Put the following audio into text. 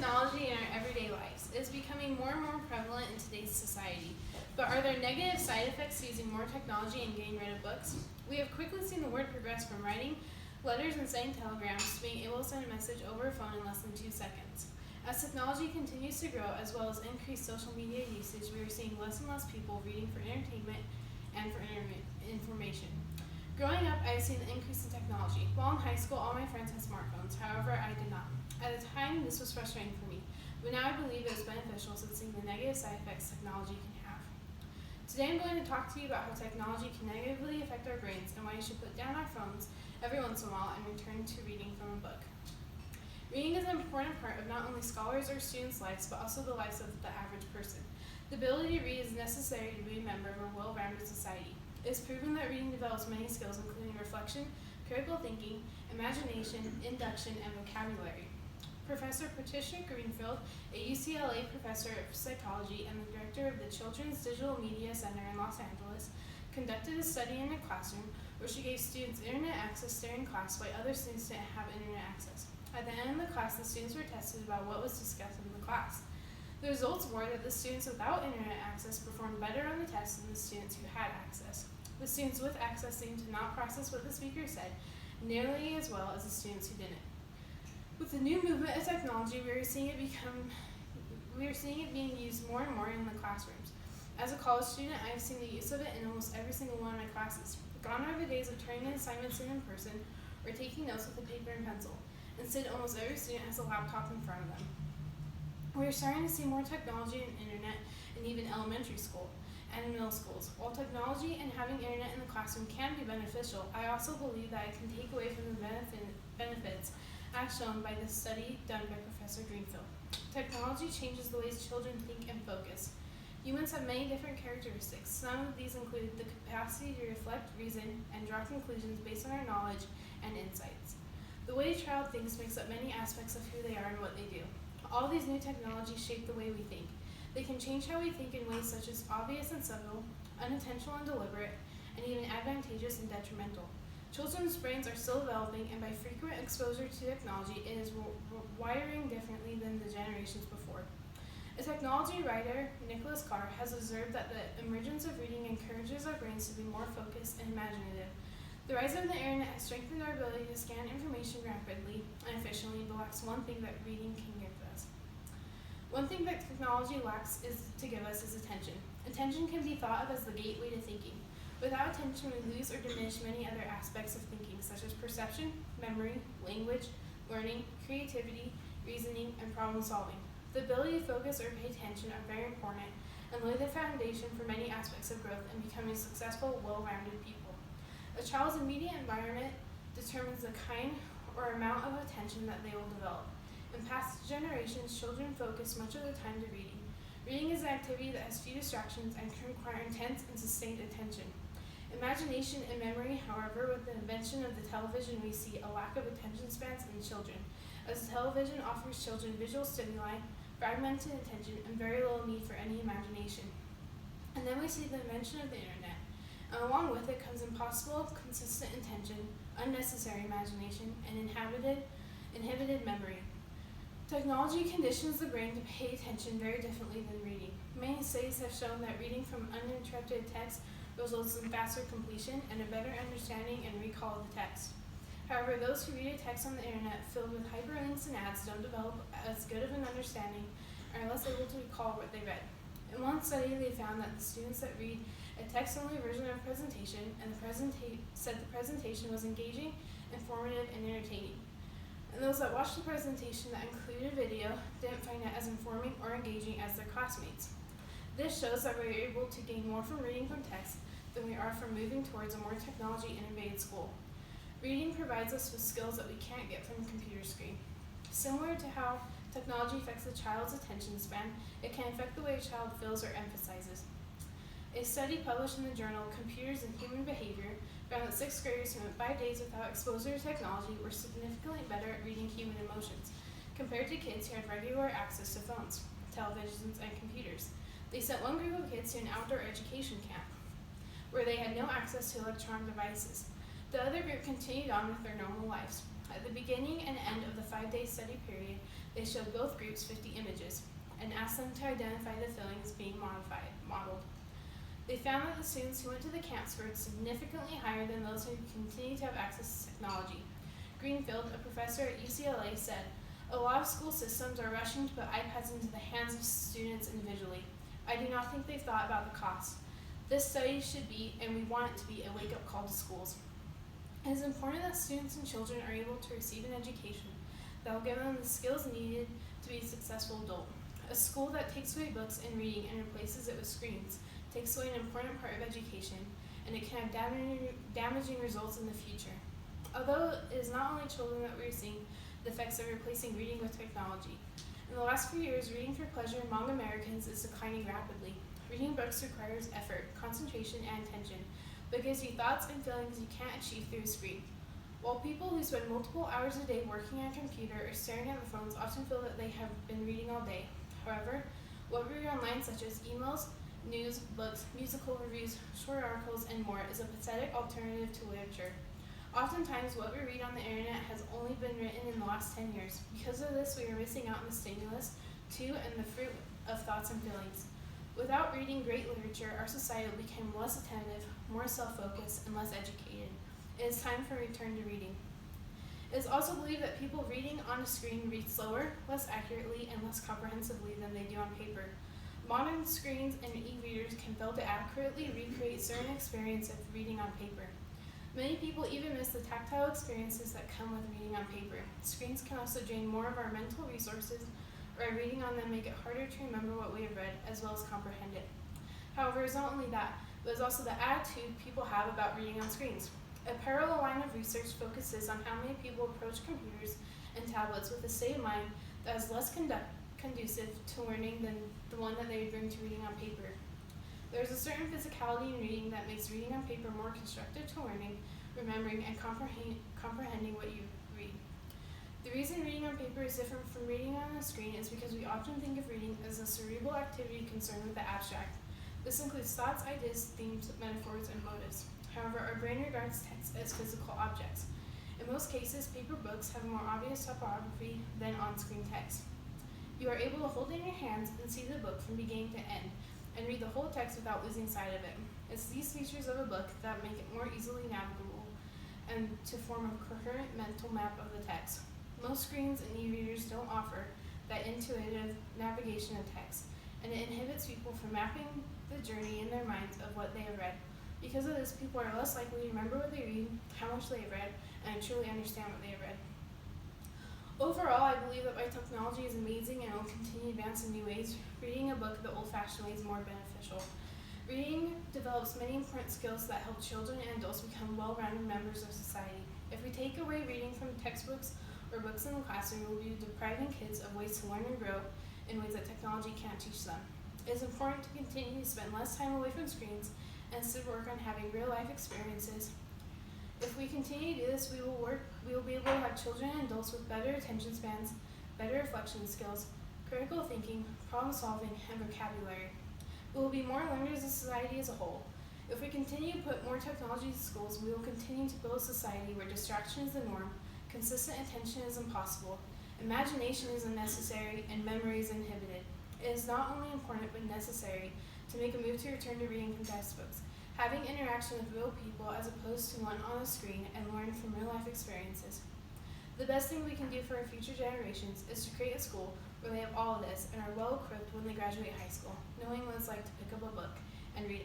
technology in our everyday lives. It is becoming more and more prevalent in today's society. But are there negative side effects to using more technology and getting rid of books? We have quickly seen the word progress from writing letters and sending telegrams to being able to send a message over a phone in less than 2 seconds. As technology continues to grow, as well as increased social media usage, we are seeing less and less people reading for entertainment and for information. Growing up, I have seen the increase in technology. While in high school, all my friends had smartphones. However, I did not. At the time, this was frustrating for me, but now I believe it is beneficial since seeing the negative side effects technology can have. Today, I'm going to talk to you about how technology can negatively affect our brains and why you should put down our phones every once in a while and return to reading from a book. Reading is an important part of not only scholars or students' lives, but also the lives of the average person. The ability to read is necessary to be a member of a well-rounded society. It is proven that reading develops many skills, including reflection, critical thinking, imagination, induction, and vocabulary. Professor Patricia Greenfield, a UCLA professor of psychology and the director of the Children's Digital Media Center in Los Angeles, conducted a study in a classroom where she gave students internet access during class while other students didn't have internet access. At the end of the class, the students were tested about what was discussed in the class. The results were that the students without internet access performed better on the test than the students who had access. The students with access seemed to not process what the speaker said nearly as well as the students who didn't. With the new movement of technology, we are seeing it being used more and more in the classrooms. As a college student, I have seen the use of it in almost every single one of my classes. Gone are the days of turning in assignments in person or taking notes with a paper and pencil. Instead, almost every student has a laptop in front of them. We are starting to see more technology and internet in even elementary school and in middle schools. While technology and having internet in the classroom can be beneficial, I also believe that it can take away from the benefits as shown by the study done by Professor Greenfield. Technology changes the ways children think and focus. Humans have many different characteristics. Some of these include the capacity to reflect, reason, and draw conclusions based on our knowledge and insights. The way a child thinks makes up many aspects of who they are and what they do. All these new technologies shape the way we think. They can change how we think in ways such as obvious and subtle, unintentional and deliberate, and even advantageous and detrimental. Children's brains are still developing, and by frequent exposure to technology, it is wiring differently than the generations before. A technology writer, Nicholas Carr, has observed that the emergence of reading encourages our brains to be more focused and imaginative. The rise of the internet has strengthened our ability to scan information rapidly and efficiently, but lacks one thing that reading can give us. One thing that technology lacks to give us is attention. Attention can be thought of as the gateway to thinking. Without attention, we lose or diminish many other aspects of thinking, such as perception, memory, language, learning, creativity, reasoning, and problem solving. The ability to focus or pay attention are very important and lay the foundation for many aspects of growth and becoming successful, well-rounded people. A child's immediate environment determines the kind or amount of attention that they will develop. In past generations, children focused much of their time to reading. Reading is an activity that has few distractions and can require intense and sustained attention. Imagination and memory, however, with the invention of the television, we see a lack of attention spans in children, as the television offers children visual stimuli, fragmented attention, and very little need for any imagination. And then we see the invention of the internet, and along with it comes impossible, consistent attention, unnecessary imagination, and inhibited memory. Technology conditions the brain to pay attention very differently than reading. Many studies have shown that reading from uninterrupted text results in faster completion and a better understanding and recall of the text. However, those who read a text on the internet filled with hyperlinks and ads don't develop as good of an understanding and are less able to recall what they read. In one study, they found that the students that read a text-only version of a presentation said the presentation was engaging, informative, and entertaining. And those that watched the presentation that included video didn't find it as informing or engaging as their classmates. This shows that we are able to gain more from reading from text than we are from moving towards a more technology-innovated school. Reading provides us with skills that we can't get from a computer screen. Similar to how technology affects a child's attention span, it can affect the way a child feels or emphasizes. A study published in the journal Computers and Human Behavior found that 6th graders who went 5 days without exposure to technology were significantly better at reading human emotions compared to kids who had regular access to phones, televisions, and computers. They sent one group of kids to an outdoor education camp where they had no access to electronic devices. The other group continued on with their normal lives. At the beginning and end of the 5-day study period, they showed both groups 50 images and asked them to identify the feelings being modeled. They found that the students who went to the camp scored significantly higher than those who continued to have access to technology. Greenfield, a professor at UCLA, said, "A lot of school systems are rushing to put iPads into the hands of students individually. I do not think they've thought about the cost. This study should be, and we want it to be, a wake-up call to schools. It is important that students and children are able to receive an education that will give them the skills needed to be a successful adult. A school that takes away books and reading and replaces it with screens takes away an important part of education, and it can have damaging results in the future." Although it is not only children that we are seeing the effects of replacing reading with technology. In the last few years, reading for pleasure among Americans is declining rapidly. Reading books requires effort, concentration, and attention, but gives you thoughts and feelings you can't achieve through a screen. While people who spend multiple hours a day working on a computer or staring at their phones often feel that they have been reading all day, however, what we read online, such as emails, news, books, musical reviews, short articles, and more, is a pathetic alternative to literature. Oftentimes, what we read on the internet has only been written in the last 10 years. Because of this, we are missing out on the stimulus to and the fruit of thoughts and feelings. Without reading great literature, our society will become less attentive, more self-focused, and less educated. It is time for a return to reading. It is also believed that people reading on a screen read slower, less accurately, and less comprehensively than they do on paper. Modern screens and e-readers can fail to accurately recreate certain experiences of reading on paper. Many people even miss the tactile experiences that come with reading on paper. Screens can also drain more of our mental resources, or reading on them make it harder to remember what we have read, as well as comprehend it. However, it's not only that, but it's also the attitude people have about reading on screens. A parallel line of research focuses on how many people approach computers and tablets with a state of mind that is less conducive to learning than the one that they would bring to reading on paper. There is a certain physicality in reading that makes reading on paper more constructive to learning, remembering, and comprehending what you read. The reason reading on paper is different from reading on a screen is because we often think of reading as a cerebral activity concerned with the abstract. This includes thoughts, ideas, themes, metaphors, and motives. However, our brain regards text as physical objects. In most cases, paper books have a more obvious topography than on-screen text. You are able to hold it in your hands and see the book from beginning to end, and read the whole text without losing sight of it. It's these features of a book that make it more easily navigable and to form a coherent mental map of the text. Most screens and e-readers don't offer that intuitive navigation of text, and it inhibits people from mapping the journey in their minds of what they have read. Because of this, people are less likely to remember what they read, how much they have read, and truly understand what they have read. Overall, I believe that while technology is amazing and will continue to advance in new ways, reading a book the old-fashioned way is more beneficial. Reading develops many important skills that help children and adults become well-rounded members of society. If we take away reading from textbooks or books in the classroom, we will be depriving kids of ways to learn and grow in ways that technology can't teach them. It is important to continue to spend less time away from screens and instead work on having real-life experiences. If we continue to do this, we will be able to have children and adults with better attention spans, better reflection skills, critical thinking, problem solving, and vocabulary. We will be more learners as a society as a whole. If we continue to put more technology in schools, we will continue to build a society where distraction is the norm, consistent attention is impossible, imagination is unnecessary, and memory is inhibited. It is not only important but necessary to make a move to return to reading from textbooks, having interaction with real people as opposed to one on a screen, and learn from real-life experiences. The best thing we can do for our future generations is to create a school where they have all of this and are well-equipped when they graduate high school, knowing what it's like to pick up a book and read